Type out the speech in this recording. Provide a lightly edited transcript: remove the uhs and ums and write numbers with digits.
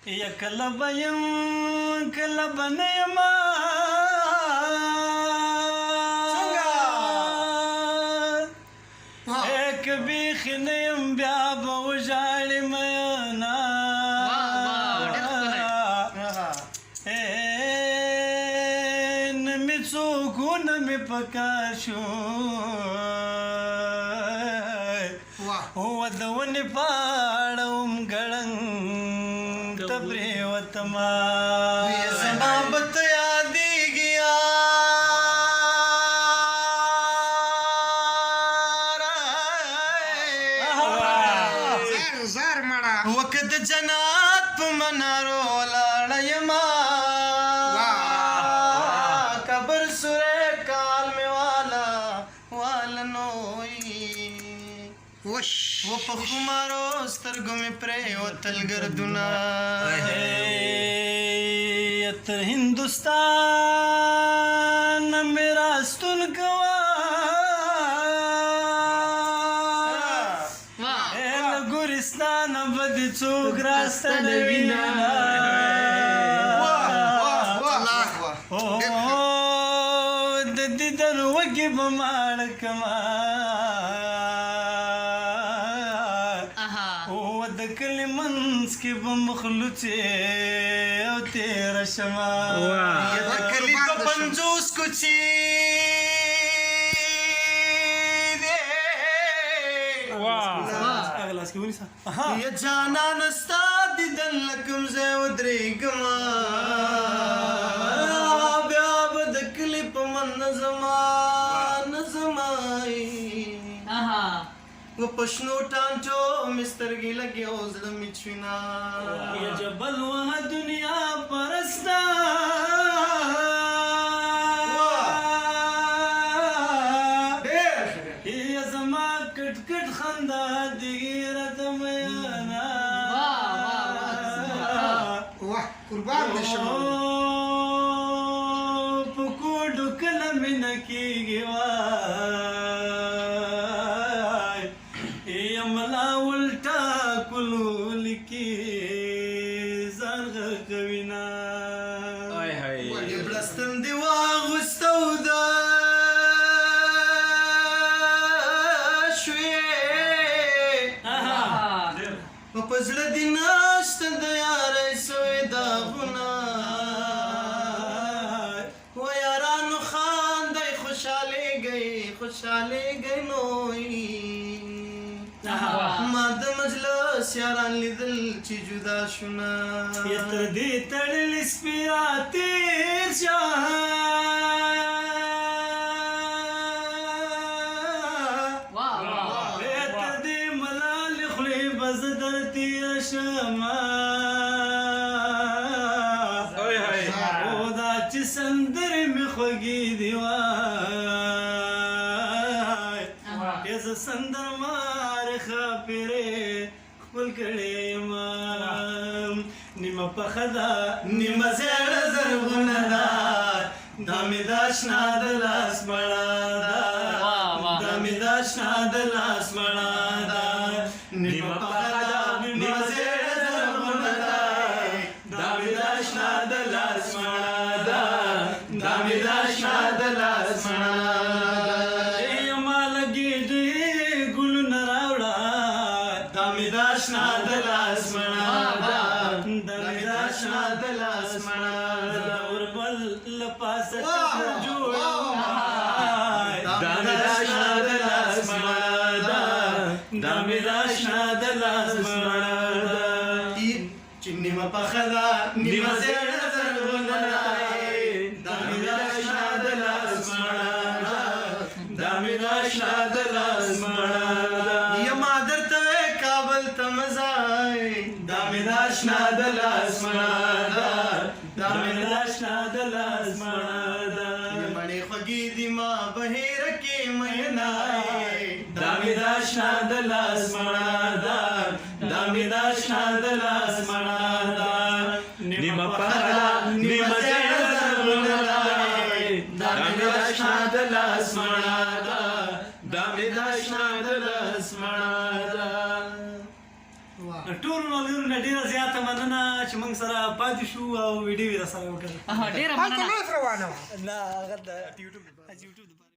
یا کله به یم کله به نه یمه که بیخي نه یم بیا به وژاړې میینه نه مې څوک و نه مې پکار شو د ونې پاړه وم ګړنګ ته پرېوتمه زما به ته یادېږي وکه د جنات په منارو ولاړه یمه قبر سوری کال مې واله نوی و په خمارو سترګو مې پرېوتل ګردونه تر هندوستان مې راستون کوه له ګورستانه به دې څوک راستنوینه د دیدن وږې به ماړه کمه د کلي منځ کې به مخلوڅې او تېره شمه د کلي په 50 کوڅې یا جانانه ستا دیدن له کوم ځای ودرېږمه بیا به د کلي په منځ و په شنو ټانټو مې سترګې لګې او زړه مې چوینه یا جبل وه دنیا پرسته یا زما کټ کټ خندا دې راته میانه قربان دې شم په کوډو کله مینه کېږي ملا الټا کلو لیکي ځان غوینه بلستن دی واغوستو د شوې په زړه دې نشته د یارۍ سوې داغونه و یارانو خاندئ خوشحالېږئ نوی ما د مجلس یاران لیدل چې جدا شونه یا تر دې تړلې سپیره تېر شه تر دې ملالې خولې به زه در تېره شمه او دا چې سندرې مې خوږې دي وای یا زه سندرمار خاپرې خپل کړې یم نیمه پخه ده نیمه زیړه زرغونه ده دا مې د اشنا د لاس مړه ده دا مې د اشنا د لاس مړه ده نیمه پخه ده نیمه زیړه زرغونه ده دا مې د اشنا د لاس مړه ده دا مې د اشنا د لاس مړه داشنا د لاس مړه داشنا د لاس مړه اوربل لپاسه جوړ داشنا د لاس مړه داشنا د لاس مړه چې نیمه پخه ده نیمه زیړه زرغونه ده داشنا د لاس مړه داشنا د لاس مړه دا مې د اشنا د لاس مړه ده دا مې د اشنا د لاس مړه ده مړې خوږې دي ما بهیره کې مینا دا مې د اشنا د لاس مړه ده دا مې د اشنا د لاس مړه ده نیمه پخه نیمه زیړه زرغونه ده دا مې د اشنا د لاس مړه ده دا مې د اشنا د لاس مړه ده ټول ملګرو نه ډېره زیاته مننه چې موږ سره پاتې شو او ویډیو یې راسره وکړه ډېره هلته مننه ناست روانه وه نه هغه د یوټیوب